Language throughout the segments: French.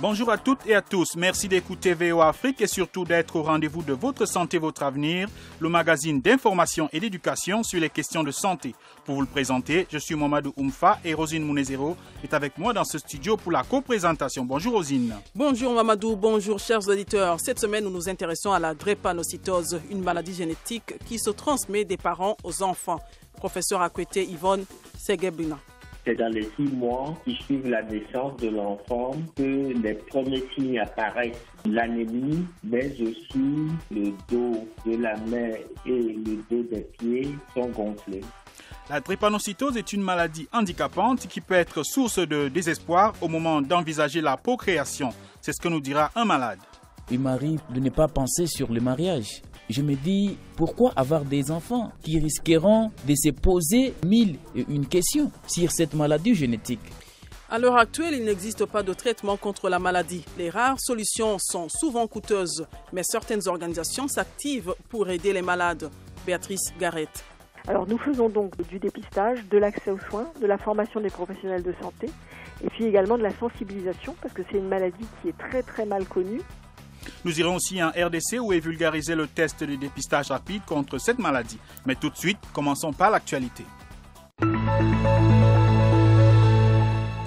Bonjour à toutes et à tous. Merci d'écouter VOA Afrique et surtout d'être au rendez-vous de Votre Santé, Votre Avenir, le magazine d'information et d'éducation sur les questions de santé. Pour vous le présenter, je suis Mamadou Oumfa et Rosine Mounezero est avec moi dans ce studio pour la co-présentation. Bonjour Rosine. Bonjour Mamadou, bonjour chers auditeurs. Cette semaine, nous nous intéressons à la drépanocytose, une maladie génétique qui se transmet des parents aux enfants. Professeur Akwete Yvonne Segebuna. C'est dans les 6 mois qui suivent la naissance de l'enfant que les premiers signes apparaissent. L'anémie, mais aussi le dos de la main et le dos des pieds sont gonflés. La drépanocytose est une maladie handicapante qui peut être source de désespoir au moment d'envisager la procréation. C'est ce que nous dira un malade. Il m'arrive de ne pas penser sur le mariage. Je me dis, pourquoi avoir des enfants qui risqueront de se poser 1001 questions sur cette maladie génétique? À l'heure actuelle, il n'existe pas de traitement contre la maladie. Les rares solutions sont souvent coûteuses, mais certaines organisations s'activent pour aider les malades. Béatrice Garrett. Alors nous faisons donc du dépistage, de l'accès aux soins, de la formation des professionnels de santé et puis également de la sensibilisation parce que c'est une maladie qui est très très mal connue. Nous irons aussi en RDC où est vulgarisé le test de dépistage rapide contre cette maladie. Mais tout de suite, commençons par l'actualité.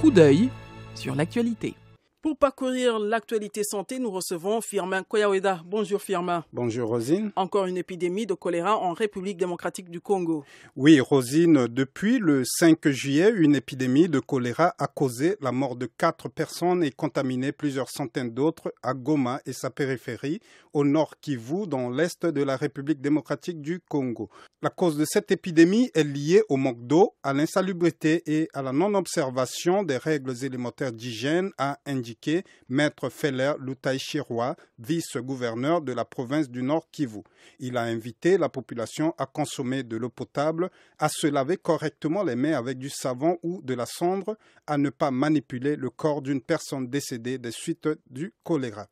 Coup d'œil sur l'actualité. Pour parcourir l'actualité santé, nous recevons Firmin Koyaweda. Bonjour Firmin. Bonjour Rosine. Encore une épidémie de choléra en République démocratique du Congo. Oui Rosine, depuis le 5 juillet, une épidémie de choléra a causé la mort de 4 personnes et contaminé plusieurs centaines d'autres à Goma et sa périphérie, au nord Kivu, dans l'est de la République démocratique du Congo. La cause de cette épidémie est liée au manque d'eau, à l'insalubrité et à la non-observation des règles élémentaires d'hygiène, a indiqué Maître Feller Lutaïchirois, vice-gouverneur de la province du Nord Kivu. Il a invité la population à consommer de l'eau potable, à se laver correctement les mains avec du savon ou de la cendre, à ne pas manipuler le corps d'une personne décédée des suites du choléra.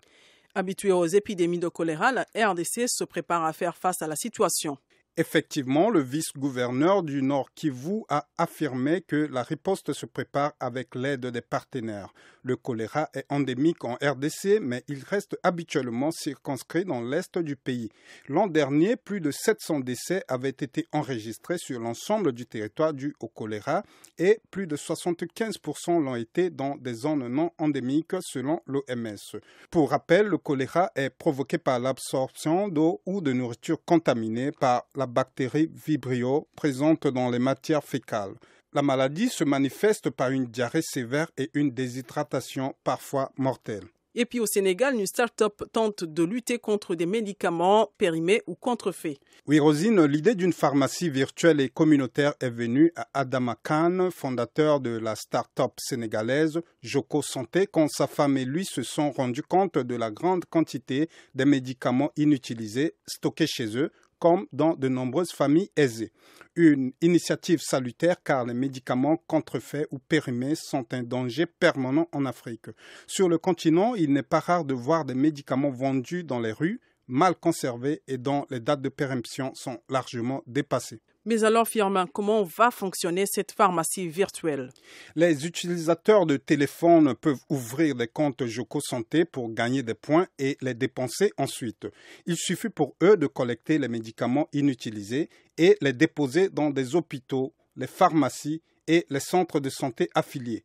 Habitué aux épidémies de choléra, la RDC se prépare à faire face à la situation. Effectivement, le vice-gouverneur du Nord Kivu a affirmé que la riposte se prépare avec l'aide des partenaires. Le choléra est endémique en RDC, mais il reste habituellement circonscrit dans l'est du pays. L'an dernier, plus de 700 décès avaient été enregistrés sur l'ensemble du territoire dû au choléra et plus de 75% l'ont été dans des zones non endémiques selon l'OMS. Pour rappel, le choléra est provoqué par l'absorption d'eau ou de nourriture contaminée par la bactérie Vibrio présente dans les matières fécales. La maladie se manifeste par une diarrhée sévère et une déshydratation parfois mortelle. Et puis au Sénégal, une start-up tente de lutter contre des médicaments périmés ou contrefaits. Oui, Rosine, l'idée d'une pharmacie virtuelle et communautaire est venue à Adama Khan, fondateur de la start-up sénégalaise Joko Santé, quand sa femme et lui se sont rendus compte de la grande quantité des médicaments inutilisés stockés chez eux, comme dans de nombreuses familles aisées. Une initiative salutaire car les médicaments contrefaits ou périmés sont un danger permanent en Afrique. Sur le continent, il n'est pas rare de voir des médicaments vendus dans les rues, mal conservés et dont les dates de péremption sont largement dépassées. Mais alors, Firmin, comment va fonctionner cette pharmacie virtuelle? Les utilisateurs de téléphone peuvent ouvrir des comptes Joko Santé pour gagner des points et les dépenser ensuite. Il suffit pour eux de collecter les médicaments inutilisés et les déposer dans des hôpitaux, les pharmacies et les centres de santé affiliés.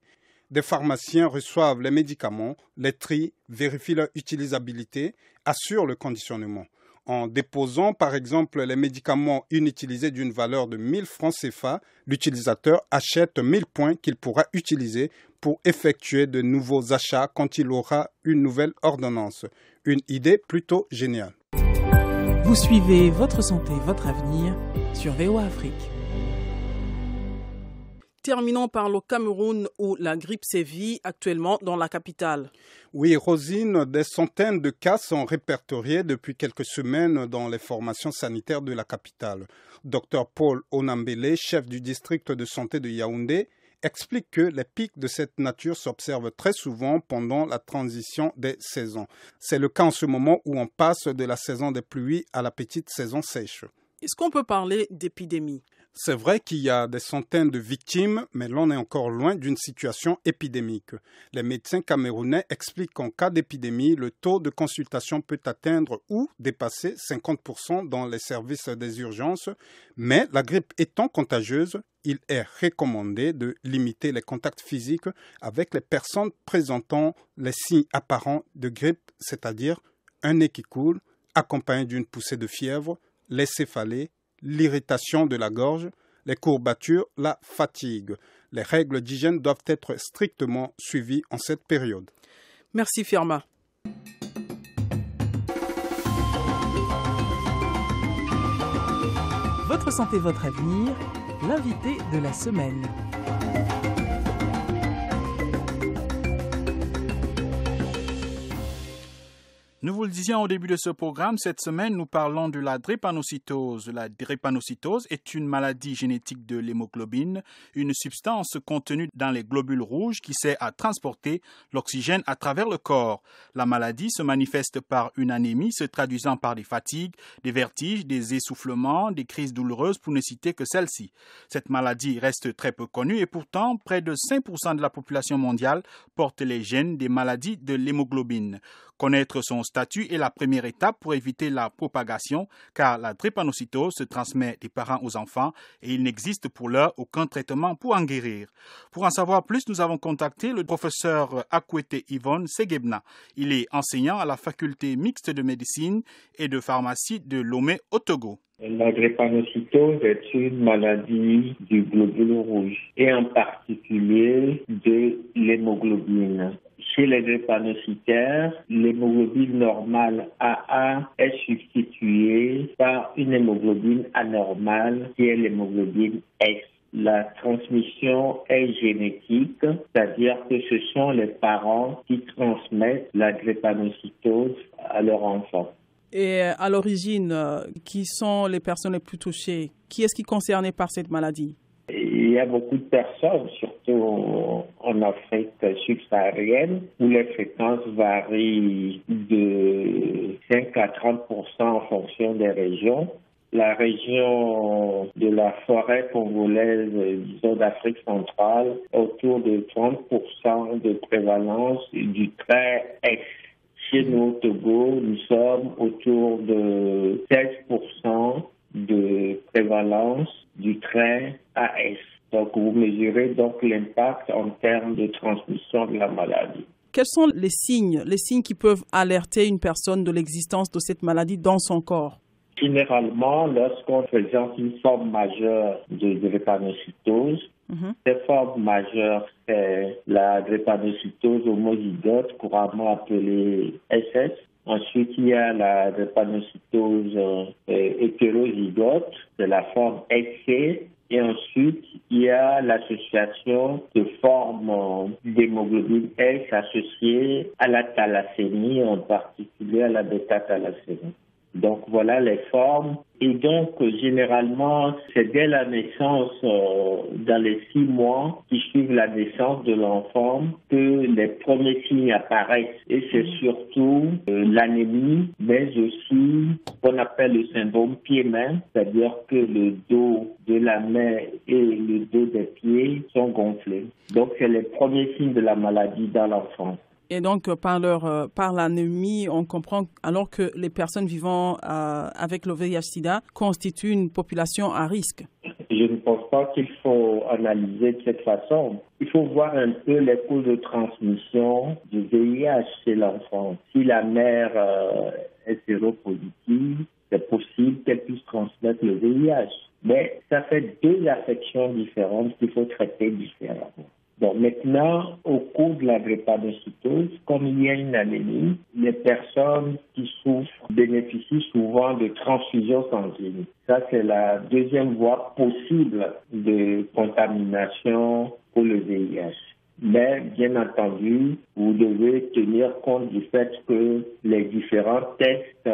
Des pharmaciens reçoivent les médicaments, les trient, vérifient leur utilisabilité, assurent le conditionnement. En déposant par exemple les médicaments inutilisés d'une valeur de 1000 francs CFA, l'utilisateur achète 1000 points qu'il pourra utiliser pour effectuer de nouveaux achats quand il aura une nouvelle ordonnance. Une idée plutôt géniale. Vous suivez Votre santé, votre avenir sur VOA Afrique. Terminons par le Cameroun où la grippe sévit actuellement dans la capitale. Oui, Rosine, des centaines de cas sont répertoriés depuis quelques semaines dans les formations sanitaires de la capitale. Dr Paul Onambele, chef du district de santé de Yaoundé, explique que les pics de cette nature s'observent très souvent pendant la transition des saisons. C'est le cas en ce moment où on passe de la saison des pluies à la petite saison sèche. Est-ce qu'on peut parler d'épidémie? C'est vrai qu'il y a des centaines de victimes, mais l'on est encore loin d'une situation épidémique. Les médecins camerounais expliquent qu'en cas d'épidémie, le taux de consultation peut atteindre ou dépasser 50% dans les services des urgences. Mais la grippe étant contagieuse, il est recommandé de limiter les contacts physiques avec les personnes présentant les signes apparents de grippe, c'est-à-dire un nez qui coule, accompagné d'une poussée de fièvre, les céphalées, l'irritation de la gorge, les courbatures, la fatigue. Les règles d'hygiène doivent être strictement suivies en cette période. Merci Firma. Votre santé, votre avenir, l'invité de la semaine. Nous vous le disions au début de ce programme, cette semaine, nous parlons de la drépanocytose. La drépanocytose est une maladie génétique de l'hémoglobine, une substance contenue dans les globules rouges qui sert à transporter l'oxygène à travers le corps. La maladie se manifeste par une anémie se traduisant par des fatigues, des vertiges, des essoufflements, des crises douloureuses pour ne citer que celle-ci. Cette maladie reste très peu connue et pourtant, près de 5% de la population mondiale porte les gènes des maladies de l'hémoglobine. Connaître son statut est la première étape pour éviter la propagation, car la drépanocytose se transmet des parents aux enfants et il n'existe pour l'heure aucun traitement pour en guérir. Pour en savoir plus, nous avons contacté le professeur Akwete Yvonne Segebna. Il est enseignant à la faculté mixte de médecine et de pharmacie de Lomé au Togo. La drépanocytose est une maladie du globule rouge et en particulier de l'hémoglobine. Chez les drépanocytaires, l'hémoglobine normale AA est substituée par une hémoglobine anormale qui est l'hémoglobine S. La transmission est génétique, c'est-à-dire que ce sont les parents qui transmettent la drépanocytose à leur enfant. Et à l'origine, qui sont les personnes les plus touchées? Qui est-ce qui est concerné par cette maladie? Il y a beaucoup de personnes, surtout en Afrique subsaharienne, où les fréquences varient de 5 à 30% en fonction des régions. La région de la forêt congolaise, disons d'Afrique centrale, autour de 30% de prévalence du trait S. Chez nous, au Togo, nous sommes autour de 16% de prévalence du trait AS. Donc, vous mesurez donc l'impact en termes de transmission de la maladie. Quels sont les signes qui peuvent alerter une personne de l'existence de cette maladie dans son corps? Généralement, lorsqu'on présente une forme majeure de drépanocytose, cette forme majeure, c'est la drépanocytose homozygote, couramment appelée SS. Ensuite, il y a la drépanocytose hétérozygote, c'est la forme SC. Et ensuite, il y a l'association de formes d'hémoglobine S associée à la thalassémie, en particulier à la bêta-thalassémie. Donc voilà les formes. Et donc généralement, c'est dès la naissance, dans les 6 mois qui suivent la naissance de l'enfant, que les premiers signes apparaissent. Et c'est surtout l'anémie, mais aussi ce qu'on appelle le syndrome pied-main, c'est-à-dire que le dos de la main et le dos des pieds sont gonflés. Donc c'est les premiers signes de la maladie dans l'enfance. Et donc, par l'anémie, on comprend alors que les personnes vivant avec le VIH-Sida constituent une population à risque. Je ne pense pas qu'il faut analyser de cette façon. Il faut voir un peu les causes de transmission du VIH chez l'enfant. Si la mère est séropositive, c'est possible qu'elle puisse transmettre le VIH. Mais ça fait 2 affections différentes qu'il faut traiter différemment. Donc maintenant, au cours de la drépanocytose, comme il y a une anémie, les personnes qui souffrent bénéficient souvent de transfusions sanguines. Ça, c'est la deuxième voie possible de contamination pour le VIH. Mais bien entendu, vous devez tenir compte du fait que les différents tests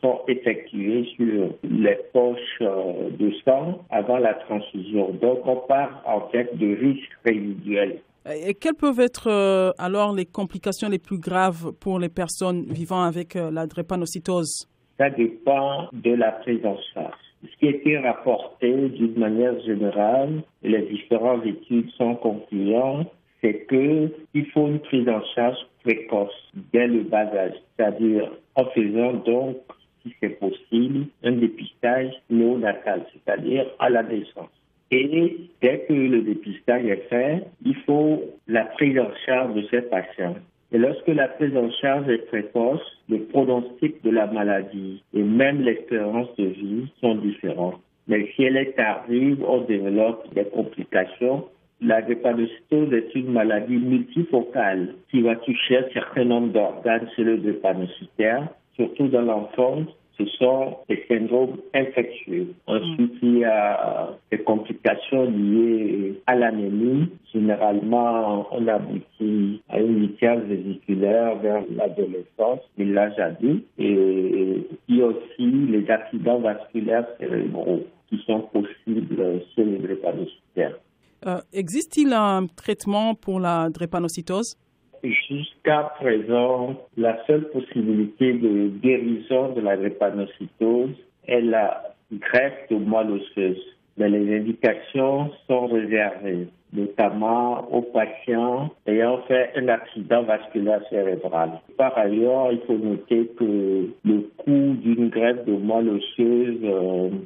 sont effectués sur les poches de sang avant la transfusion. Donc on parle en fait de risques résiduels. Et quelles peuvent être alors les complications les plus graves pour les personnes vivant avec la drépanocytose? Ça dépend de la prise en charge. Ce qui a été rapporté d'une manière générale, et les différentes études sont concluantes, c'est qu'il faut une prise en charge précoce dès le bas âge, c'est-à-dire en faisant donc, si c'est possible, un dépistage néonatal, c'est-à-dire à la naissance. Et dès que le dépistage est fait, il faut la prise en charge de ces patients. Et lorsque la prise en charge est précoce, le pronostic de la maladie et même l'espérance de vie sont différents. Mais si elle est tardive, on développe des complications. La drépanocytose est une maladie multifocale qui va toucher un certain nombre d'organes chez le drépanocytaire, surtout dans l'enfance. Ce sont des syndromes infectieux. Ensuite, il y a des complications liées à l'anémie. Généralement, on aboutit à une lithiase vésiculaire vers l'adolescence et l'âge adulte. Et il y a aussi les accidents vasculaires cérébraux qui sont possibles chez les drépanocytaires. Existe-t-il un traitement pour la drépanocytose? Jusqu'à présent, la seule possibilité de guérison de la drépanocytose est la greffe de moelle osseuse. Mais les indications sont réservées, notamment aux patients ayant fait un accident vasculaire cérébral. Par ailleurs, il faut noter que le coût d'une greffe de moelle osseuse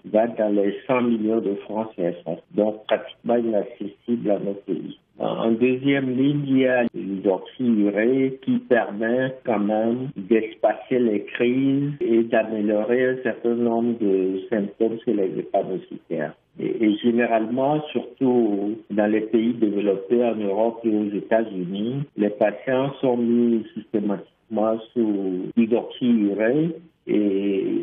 va dans les 100 millions de francs CFA, donc pratiquement inaccessible à nos pays. En deuxième ligne, il y a l'hydroxyurée qui permet quand même d'espacer les crises et d'améliorer un certain nombre de symptômes chez les drépanocytaires. Et généralement, surtout dans les pays développés en Europe et aux États-Unis, les patients sont mis systématiquement sous hydroxyurée et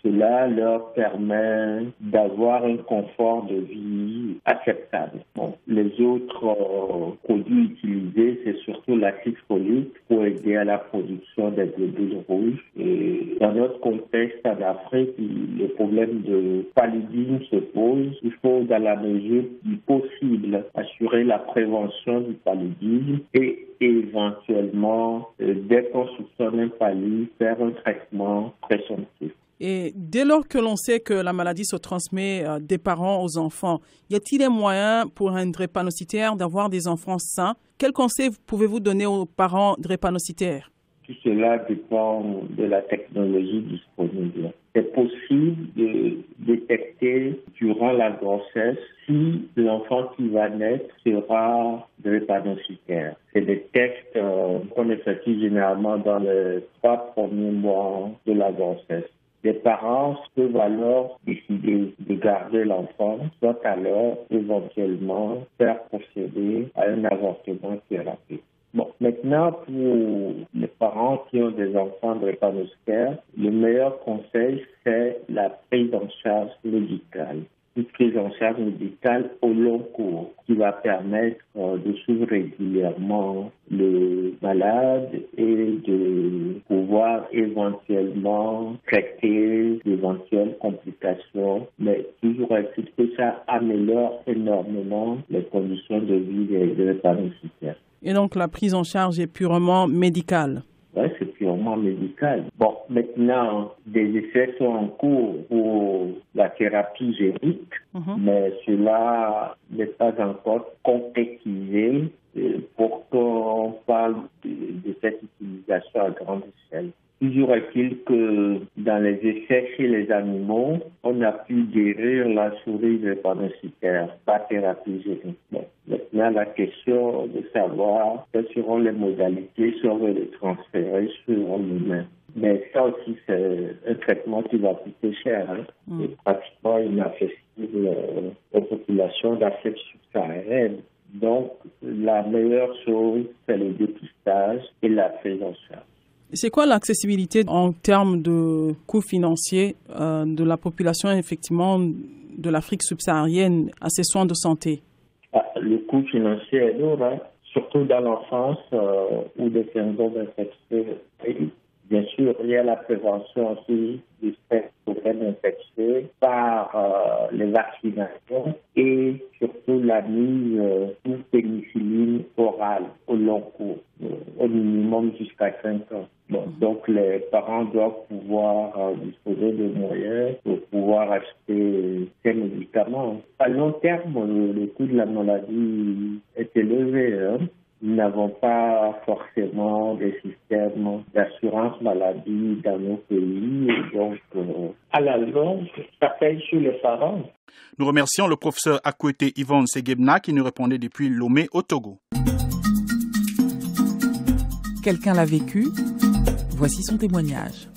cela leur permet d'avoir un confort de vie acceptable. Bon, les autres produits utilisés, c'est surtout l'acide folique pour aider à la production des globules rouges. Et dans notre contexte en Afrique, le problème de paludisme se pose. Il faut, dans la mesure du possible, assurer la prévention du paludisme et éventuellement, dès qu'on soupçonne un palud, faire un traitement présomptif. Et dès lors que l'on sait que la maladie se transmet des parents aux enfants, y a-t-il un moyen pour un drépanocytaire d'avoir des enfants sains? Quels conseils pouvez-vous donner aux parents drépanocytaires? Tout cela dépend de la technologie disponible. C'est possible de détecter durant la grossesse si l'enfant qui va naître sera drépanocytaire. C'est des tests qu'on effectue généralement dans les 3 premiers mois de la grossesse. Les parents peuvent alors décider de garder l'enfant, soit alors éventuellement faire procéder à un avortement thérapeutique. Bon, maintenant, pour les parents qui ont des enfants drépanocytaires, le meilleur conseil, c'est la prise en charge médicale. Une prise en charge médicale au long cours qui va permettre de suivre régulièrement le malade et de pouvoir éventuellement traiter d'éventuelles complications. Mais toujours est-il que ça améliore énormément les conditions de vie des drépanocytaires. Et donc la prise en charge est purement médicale? Oui, c'est purement médical. Bon, maintenant, des essais sont en cours pour la thérapie génique, mais cela n'est pas encore concrétisé pour qu'on parle de cette utilisation à grande échelle. Toujours est-il que dans les essais chez les animaux, on a pu guérir la souris drépanocytaire par thérapie génique. Bon, maintenant, la question de savoir quelles seront les modalités si on veut les transférer sur l'humain. Mais ça aussi, c'est un traitement qui va coûter cher. C'est pratiquement inaccessible aux populations d'Afrique subsaharienne. Donc, la meilleure chose, c'est le dépistage et la prise en charge. C'est quoi l'accessibilité en termes de coûts financiers de la population, effectivement, de l'Afrique subsaharienne à ces soins de santé? Le coût financier est lourd, surtout dans l'enfance où des syndromes infectieux. Bien sûr, il y a la prévention aussi du spectre infectieux par les vaccinations et surtout la mise sous pénicilline orale au long cours, au minimum jusqu'à 5 ans. Bon, donc les parents doivent pouvoir disposer de moyens pour pouvoir acheter ces médicaments. À long terme, le coût de la maladie est élevé. Nous n'avons pas forcément des systèmes d'assurance maladie dans nos pays. Et donc, à la longue, ça paye sur les parents. Nous remercions le professeur Akwete Yvonne Segebna qui nous répondait depuis Lomé au Togo. Quelqu'un l'a vécu? Voici son témoignage.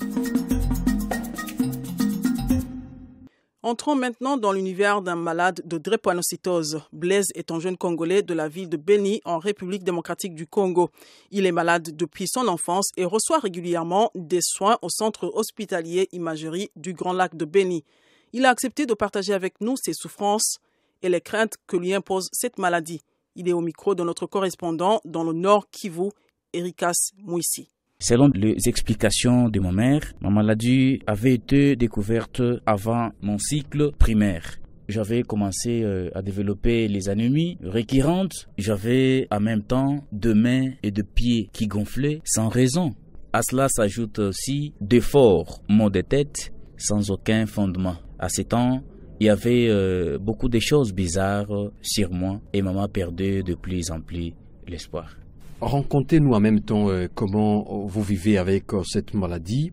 Entrons maintenant dans l'univers d'un malade de drépanocytose. Blaise est un jeune Congolais de la ville de Beni en République démocratique du Congo. Il est malade depuis son enfance et reçoit régulièrement des soins au centre hospitalier Imagerie du Grand Lac de Beni. Il a accepté de partager avec nous ses souffrances et les craintes que lui impose cette maladie. Il est au micro de notre correspondant dans le Nord Kivu, Erikas Mouissi. Selon les explications de ma mère, ma maladie avait été découverte avant mon cycle primaire. J'avais commencé à développer les anémies récurrentes. J'avais en même temps 2 mains et 2 pieds qui gonflaient sans raison. À cela s'ajoute aussi de forts maux de tête sans aucun fondement. À ce temps, il y avait beaucoup de choses bizarres sur moi et maman perdait de plus en plus l'espoir. Racontez-nous en même temps comment vous vivez avec cette maladie,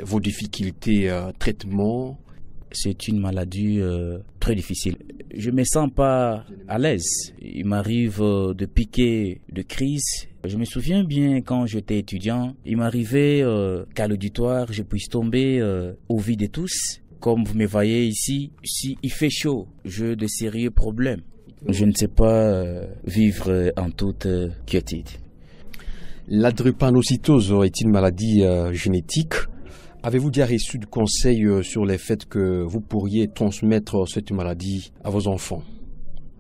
vos difficultés traitement. C'est une maladie très difficile. Je ne me sens pas à l'aise. Il m'arrive de piquer de crises. Je me souviens bien quand j'étais étudiant, il m'arrivait qu'à l'auditoire, je puisse tomber au vide de tous. Comme vous me voyez ici, si il fait chaud, j'ai de sérieux problèmes. Je ne sais pas vivre en toute quiétude. La drépanocytose est une maladie génétique. Avez-vous déjà reçu de conseils sur le fait que vous pourriez transmettre cette maladie à vos enfants?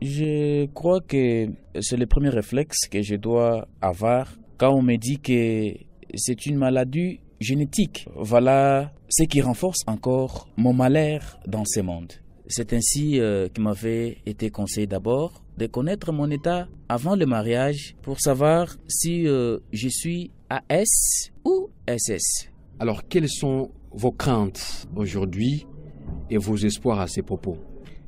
Je crois que c'est le premier réflexe que je dois avoir quand on me dit que c'est une maladie génétique. Voilà ce qui renforce encore mon malheur dans ce monde. C'est ainsi qu'il m'avait été conseillé d'abord de connaître mon état avant le mariage pour savoir si je suis AS ou SS. Alors, quelles sont vos craintes aujourd'hui et vos espoirs à ces propos?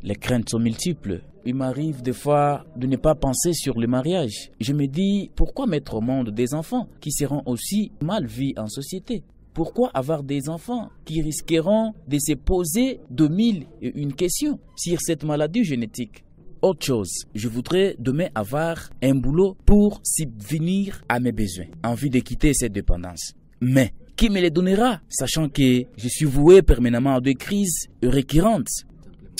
Les craintes sont multiples. Il m'arrive des fois de ne pas penser sur le mariage. Je me dis, pourquoi mettre au monde des enfants qui seront aussi mal vus en société? Pourquoi avoir des enfants qui risqueront de se poser 2001 questions sur cette maladie génétique? Autre chose, je voudrais demain avoir un boulot pour subvenir à mes besoins, envie de quitter cette dépendance. Mais qui me les donnera, sachant que je suis voué permanemment à des crises récurrentes?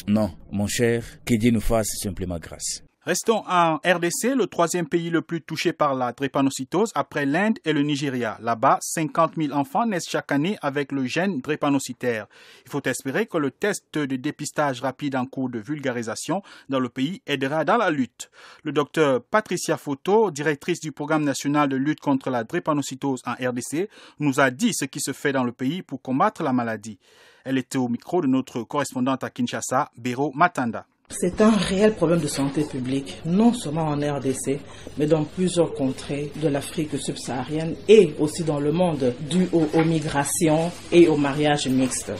Non, mon cher, que Dieu nous fasse simplement grâce. Restons en RDC, le 3e pays le plus touché par la drépanocytose après l'Inde et le Nigeria. Là-bas, 50 000 enfants naissent chaque année avec le gène drépanocytaire. Il faut espérer que le test de dépistage rapide en cours de vulgarisation dans le pays aidera dans la lutte. Le docteur Patricia Foto, directrice du programme national de lutte contre la drépanocytose en RDC, nous a dit ce qui se fait dans le pays pour combattre la maladie. Elle était au micro de notre correspondante à Kinshasa, Béro Matanda. C'est un réel problème de santé publique, non seulement en RDC, mais dans plusieurs contrées de l'Afrique subsaharienne et aussi dans le monde, dû aux migrations et au mariage mixte.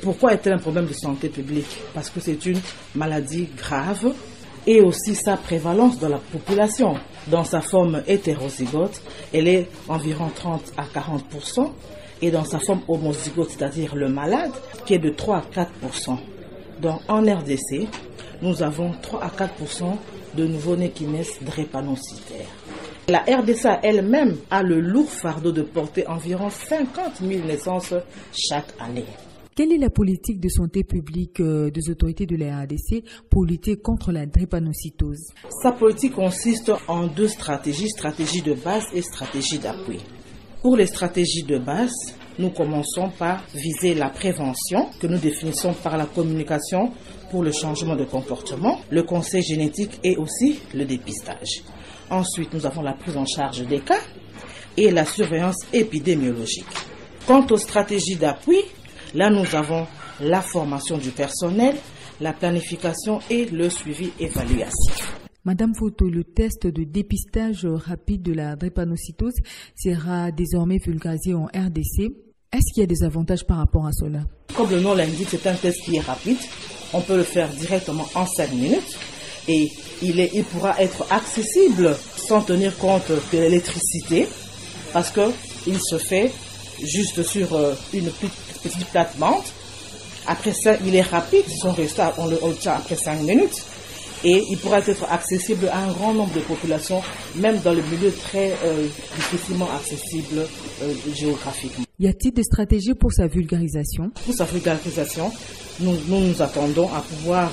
Pourquoi est-elle un problème de santé publique? Parce que c'est une maladie grave et aussi sa prévalence dans la population. Dans sa forme hétérozygote, elle est environ 30 à 40%, et dans sa forme homozygote, c'est-à-dire le malade, qui est de 3 à 4%. Donc en RDC, nous avons 3 à 4% de nouveau-nés qui naissent drépanocytaires. La RDC elle-même a le lourd fardeau de porter environ 50 000 naissances chaque année. Quelle est la politique de santé publique des autorités de la RDC pour lutter contre la drépanocytose? Sa politique consiste en 2 stratégies, stratégie de base et stratégie d'appui. Pour les stratégies de base, nous commençons par viser la prévention, que nous définissons par la communication pour le changement de comportement, le conseil génétique et aussi le dépistage. Ensuite, nous avons la prise en charge des cas. et la surveillance épidémiologique. Quant aux stratégies d'appui, là nous avons la formation du personnel, la planification et le suivi évaluatif. Madame Foto, le test de dépistage rapide de la drépanocytose sera désormais vulgarisé en RDC. Est-ce qu'il y a des avantages par rapport à cela? Comme le nom l'indique, c'est un test qui est rapide. On peut le faire directement en 5 minutes et il pourra être accessible sans tenir compte de l'électricité parce qu'il se fait juste sur une petite plate-bande. Après ça, il est rapide, son résultat, on le obtient après 5 minutes. Et il pourra être accessible à un grand nombre de populations, même dans le milieu très difficilement accessible géographiquement. Y a-t-il des stratégies pour sa vulgarisation? Pour sa vulgarisation, nous attendons à pouvoir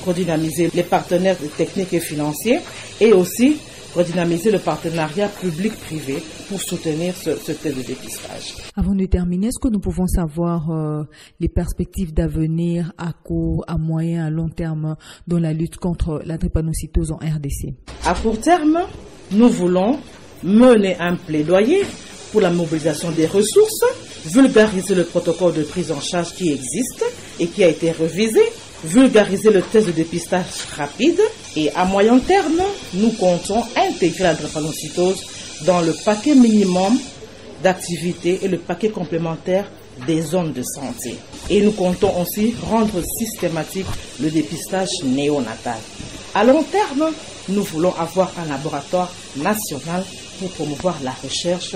redynamiser les partenaires techniques et financiers et aussi redynamiser le partenariat public-privé pour soutenir ce test de dépistage. Avant de terminer, est-ce que nous pouvons savoir les perspectives d'avenir à court, à moyen, à long terme dans la lutte contre la drépanocytose en RDC? À court terme, nous voulons mener un plaidoyer pour la mobilisation des ressources, vulgariser le protocole de prise en charge qui existe et qui a été révisé, vulgariser le test de dépistage rapide et à moyen terme, nous comptons intégrer la drépanocytose dans le paquet minimum d'activités et le paquet complémentaire des zones de santé. Et nous comptons aussi rendre systématique le dépistage néonatal. À long terme, nous voulons avoir un laboratoire national pour promouvoir la recherche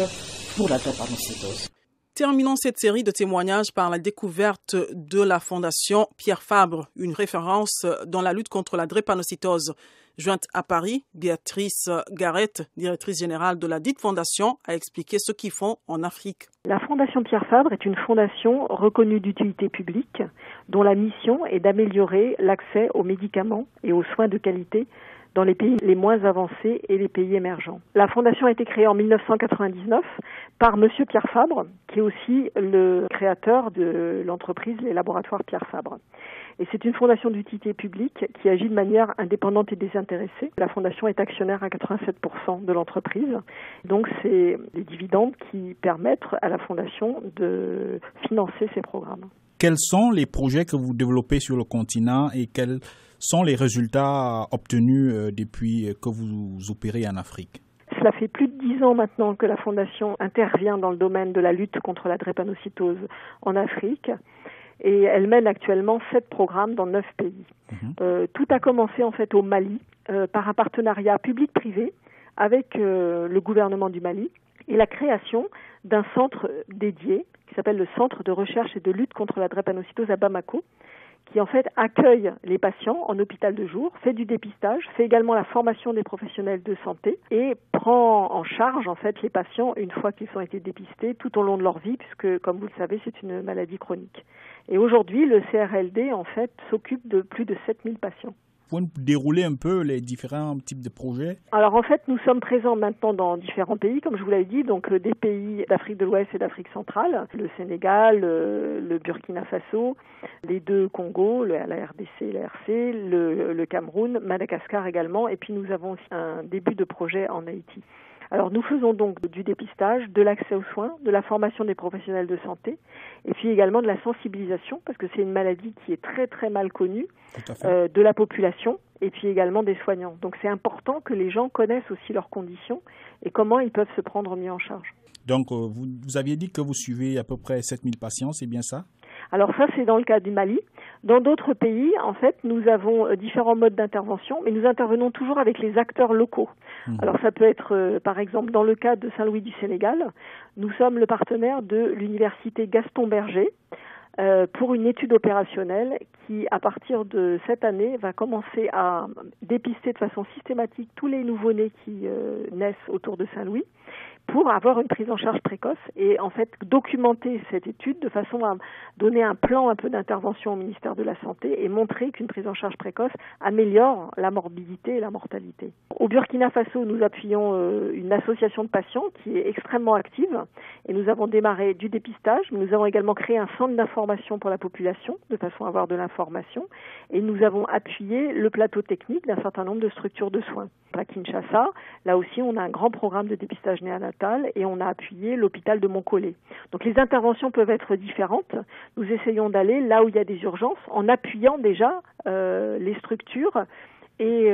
pour la drépanocytose. Terminons cette série de témoignages par la découverte de la Fondation Pierre Fabre, une référence dans la lutte contre la drépanocytose. Jointe à Paris, Béatrice Garrett, directrice générale de la dite fondation, a expliqué ce qu'ils font en Afrique. La Fondation Pierre Fabre est une fondation reconnue d'utilité publique dont la mission est d'améliorer l'accès aux médicaments et aux soins de qualité dans les pays les moins avancés et les pays émergents. La fondation a été créée en 1999 par Monsieur Pierre Fabre, qui est aussi le créateur de l'entreprise Les Laboratoires Pierre Fabre. Et c'est une fondation d'utilité publique qui agit de manière indépendante et désintéressée. La fondation est actionnaire à 87% de l'entreprise. Donc c'est les dividendes qui permettent à la fondation de financer ses programmes. Quels sont les projets que vous développez sur le continent et quels sont les résultats obtenus depuis que vous opérez en Afrique? Cela fait plus de 10 ans maintenant que la Fondation intervient dans le domaine de la lutte contre la drépanocytose en Afrique et elle mène actuellement 7 programmes dans 9 pays. Tout a commencé en fait au Mali par un partenariat public-privé avec le gouvernement du Mali et la création d'un centre dédié qui s'appelle le Centre de recherche et de lutte contre la drépanocytose à Bamako, qui en fait accueille les patients en hôpital de jour, fait du dépistage, fait également la formation des professionnels de santé et prend en charge en fait les patients une fois qu'ils ont été dépistés tout au long de leur vie, puisque comme vous le savez c'est une maladie chronique. Et aujourd'hui le CRLD en fait s'occupe de plus de 7000 patients. Vous pouvez nous dérouler un peu les différents types de projets? Alors en fait, nous sommes présents maintenant dans différents pays, comme je vous l'avais dit, donc des pays d'Afrique de l'Ouest et d'Afrique centrale, le Sénégal, le Burkina Faso, les 2 Congos, la RDC et la RC, le Cameroun, Madagascar également, et puis nous avons aussi un début de projet en Haïti. Alors nous faisons donc du dépistage, de l'accès aux soins, de la formation des professionnels de santé et puis également de la sensibilisation parce que c'est une maladie qui est très très mal connue de la population et puis également des soignants. Donc c'est important que les gens connaissent aussi leurs conditions et comment ils peuvent se prendre mieux en charge. Donc vous aviez dit que vous suivez à peu près 7000 patients, c'est bien ça? Alors ça, c'est dans le cas du Mali. Dans d'autres pays, en fait, nous avons différents modes d'intervention, mais nous intervenons toujours avec les acteurs locaux. Alors ça peut être, par exemple, dans le cas de Saint-Louis du Sénégal, nous sommes le partenaire de l'université Gaston Berger pour une étude opérationnelle qui, à partir de cette année, va commencer à dépister de façon systématique tous les nouveau-nés qui naissent autour de Saint-Louis, pour avoir une prise en charge précoce et en fait documenter cette étude de façon à donner un plan un peu d'intervention au ministère de la Santé et montrer qu'une prise en charge précoce améliore la morbidité et la mortalité. Au Burkina Faso, nous appuyons une association de patients qui est extrêmement active et nous avons démarré du dépistage, mais nous avons également créé un centre d'information pour la population de façon à avoir de l'information et nous avons appuyé le plateau technique d'un certain nombre de structures de soins. À Kinshasa, là aussi on a un grand programme de dépistage néonatal néonatale et on a appuyé l'hôpital de Montcollet. Donc les interventions peuvent être différentes. Nous essayons d'aller là où il y a des urgences en appuyant déjà les structures et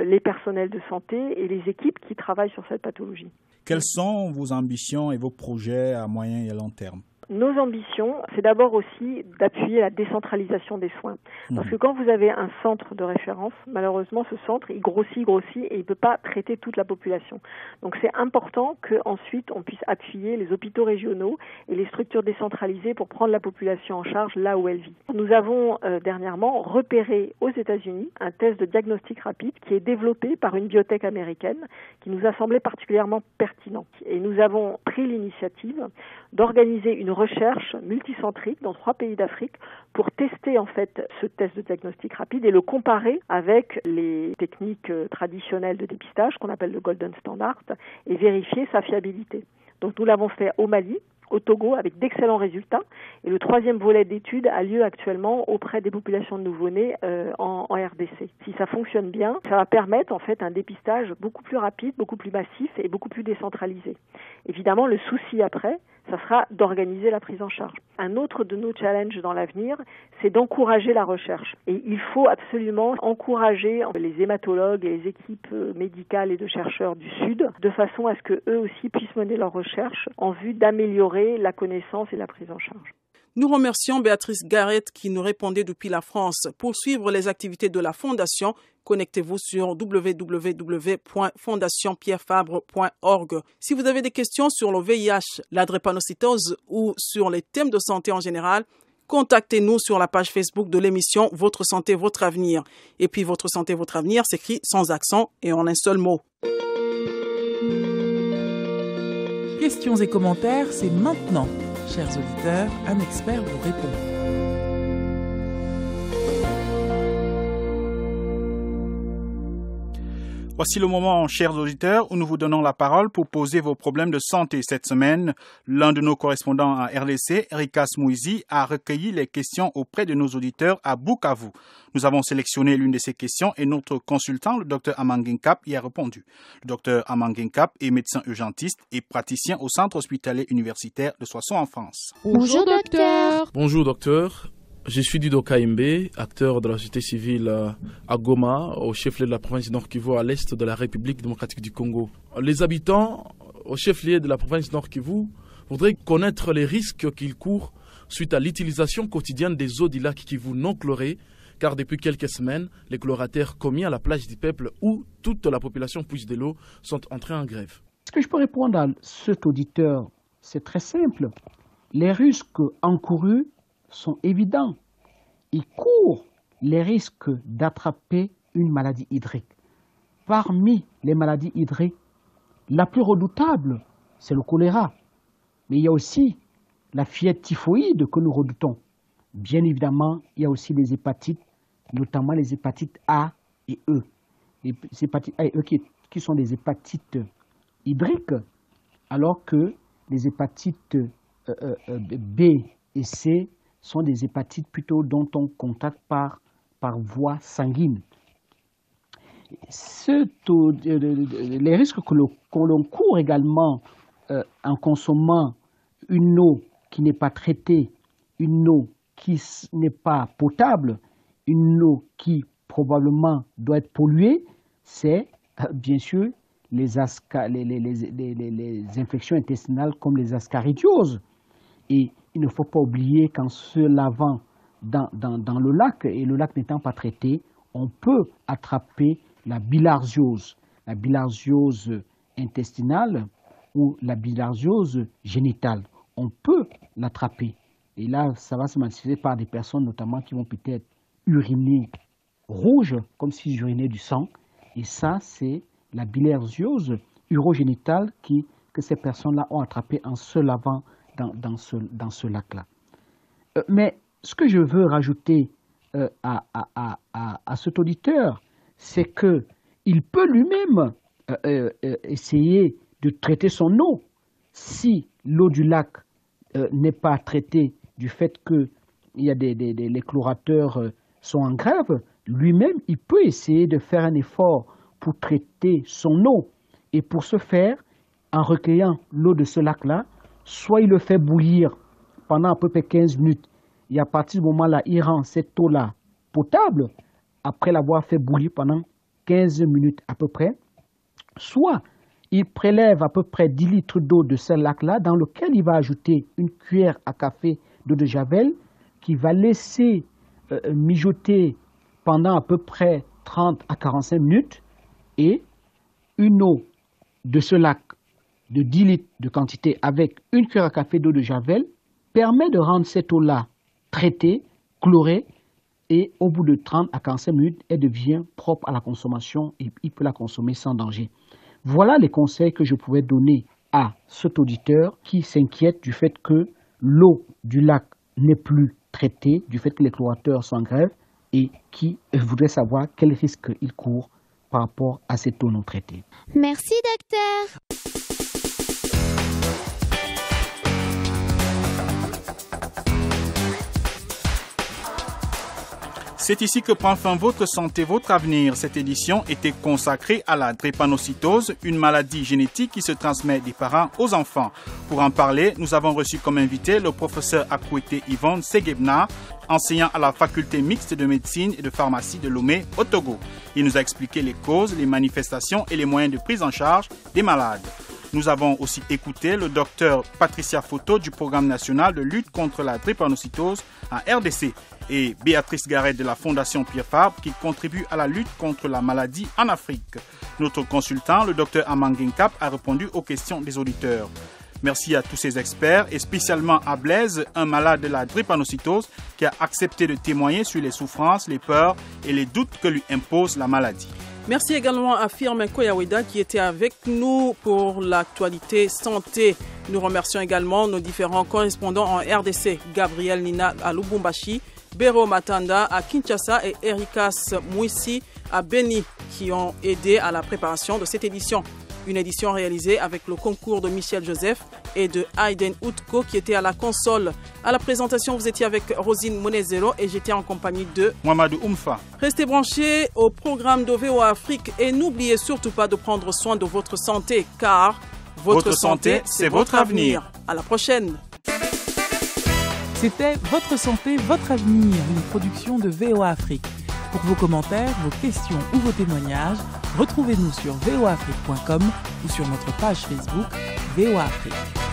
les personnels de santé et les équipes qui travaillent sur cette pathologie. Quelles sont vos ambitions et vos projets à moyen et à long terme ? Nos ambitions, c'est d'abord aussi d'appuyer la décentralisation des soins. Parce que quand vous avez un centre de référence, malheureusement, ce centre, il grossit et il ne peut pas traiter toute la population. Donc c'est important qu'ensuite on puisse appuyer les hôpitaux régionaux et les structures décentralisées pour prendre la population en charge là où elle vit. Nous avons dernièrement repéré aux États-Unis un test de diagnostic rapide qui est développé par une biotech américaine qui nous a semblé particulièrement pertinent. Et nous avons pris l'initiative d'organiser une recherche multicentrique dans 3 pays d'Afrique pour tester en fait ce test de diagnostic rapide et le comparer avec les techniques traditionnelles de dépistage qu'on appelle le Golden Standard et vérifier sa fiabilité. Donc nous l'avons fait au Mali, au Togo avec d'excellents résultats et le 3e volet d'étude a lieu actuellement auprès des populations de nouveau-nés en RDC. Si ça fonctionne bien, ça va permettre en fait un dépistage beaucoup plus rapide, beaucoup plus massif et beaucoup plus décentralisé. Évidemment, le souci après, ça sera d'organiser la prise en charge. Un autre de nos challenges dans l'avenir, c'est d'encourager la recherche. Et il faut absolument encourager les hématologues et les équipes médicales et de chercheurs du Sud de façon à ce qu'eux aussi puissent mener leurs recherches en vue d'améliorer la connaissance et la prise en charge. Nous remercions Béatrice Garrett qui nous répondait depuis la France. Pour suivre les activités de la Fondation, connectez-vous sur www.fondationpierrefabre.org. Si vous avez des questions sur le VIH, la drépanocytose ou sur les thèmes de santé en général, contactez-nous sur la page Facebook de l'émission Votre santé, votre avenir. Et puis Votre santé, votre avenir s'écrit sans accent et en un seul mot. Questions et commentaires, c'est maintenant. Chers auditeurs, un expert vous répond. Voici le moment, chers auditeurs, où nous vous donnons la parole pour poser vos problèmes de santé. Cette semaine, l'un de nos correspondants à RDC, Erikas Mouizi, a recueilli les questions auprès de nos auditeurs à Bukavu. Nous avons sélectionné l'une de ces questions et notre consultant, le Dr Amangenkap, y a répondu. Le Dr Amangenkap est médecin urgentiste et praticien au centre hospitalier universitaire de Soissons en France. Bonjour docteur. Bonjour docteur. Je suis Dido Kaimbe, acteur de la société civile à Goma, au chef-lieu de la province du Nord Kivu, à l'est de la République démocratique du Congo. Les habitants au chef-lieu de la province du Nord Kivu voudraient connaître les risques qu'ils courent suite à l'utilisation quotidienne des eaux du lac Kivu non chlorées, car depuis quelques semaines, les chlorateurs commis à la plage du peuple où toute la population puise de l'eau sont entrés en grève. Ce que je peux répondre à cet auditeur, c'est très simple. Les risques encourus sont évidents. Ils courent les risques d'attraper une maladie hydrique. Parmi les maladies hydriques, la plus redoutable, c'est le choléra. Mais il y a aussi la fièvre typhoïde que nous redoutons. Bien évidemment, il y a aussi les hépatites, notamment les hépatites A et E. Les hépatites A et E qui sont des hépatites hydriques, alors que les hépatites B et C sont des hépatites plutôt dont on contacte par voie sanguine. Les risques que l'on court également en consommant une eau qui n'est pas traitée, une eau qui n'est pas potable, une eau qui probablement doit être polluée, c'est bien sûr les infections intestinales comme les ascaridioses. Et il ne faut pas oublier qu'en se lavant dans le lac, et le lac n'étant pas traité, on peut attraper la bilharziose intestinale ou la bilharziose génitale. On peut l'attraper. Et là, ça va se manifester par des personnes notamment qui vont peut-être uriner rouge, comme s'ils urinaient du sang. Et ça, c'est la bilharziose urogénitale que ces personnes-là ont attrapé en se lavant dans ce lac-là. Mais ce que je veux rajouter à cet auditeur, c'est qu'il peut lui-même essayer de traiter son eau. Si l'eau du lac n'est pas traitée du fait que les chlorateurs sont en grève, lui-même, il peut essayer de faire un effort pour traiter son eau. Et pour ce faire, en recueillant l'eau de ce lac-là, soit il le fait bouillir pendant à peu près 15 minutes, et à partir du moment-là, il rend cette eau-là potable, après l'avoir fait bouillir pendant 15 minutes à peu près, soit il prélève à peu près 10 litres d'eau de ce lac-là, dans lequel il va ajouter une cuillère à café d'eau de javel, qui va laisser mijoter pendant à peu près 30 à 45 minutes, et une eau de ce lac de 10 litres de quantité avec une cuillère à café d'eau de javel permet de rendre cette eau-là traitée, chlorée, et au bout de 30 à 45 minutes, elle devient propre à la consommation et il peut la consommer sans danger. Voilà les conseils que je pouvais donner à cet auditeur qui s'inquiète du fait que l'eau du lac n'est plus traitée, du fait que les chlorateurs sont en grève et qui voudrait savoir quel risque il court par rapport à cette eau non traitée. Merci, docteur. C'est ici que prend fin votre santé, votre avenir. Cette édition était consacrée à la drépanocytose, une maladie génétique qui se transmet des parents aux enfants. Pour en parler, nous avons reçu comme invité le professeur Akouete Yvonne Segebna, enseignant à la faculté mixte de médecine et de pharmacie de Lomé au Togo. Il nous a expliqué les causes, les manifestations et les moyens de prise en charge des malades. Nous avons aussi écouté le docteur Patricia Foto du Programme national de lutte contre la drépanocytose en RDC et Béatrice Garret de la Fondation Pierre Fabre qui contribue à la lutte contre la maladie en Afrique. Notre consultant, le docteur Amangenkap, a répondu aux questions des auditeurs. Merci à tous ces experts et spécialement à Blaise, un malade de la drépanocytose qui a accepté de témoigner sur les souffrances, les peurs et les doutes que lui impose la maladie. Merci également à Firmin Koyaweda qui était avec nous pour l'actualité santé. Nous remercions également nos différents correspondants en RDC, Gabriel Nina à Lubumbashi, Bero Matanda à Kinshasa et Erikas Mouissi à Beni qui ont aidé à la préparation de cette édition. Une édition réalisée avec le concours de Michel Joseph et de Aiden Outko qui était à la console. À la présentation, vous étiez avec Rosine Monezero et j'étais en compagnie de Mohamedou Oumfa. Restez branchés au programme de VOA Afrique et n'oubliez surtout pas de prendre soin de votre santé car votre santé, c'est votre avenir. À la prochaine. C'était Votre santé, votre avenir, une production de VOA Afrique. Pour vos commentaires, vos questions ou vos témoignages, retrouvez-nous sur voaafrique.com ou sur notre page Facebook VOA Afrique.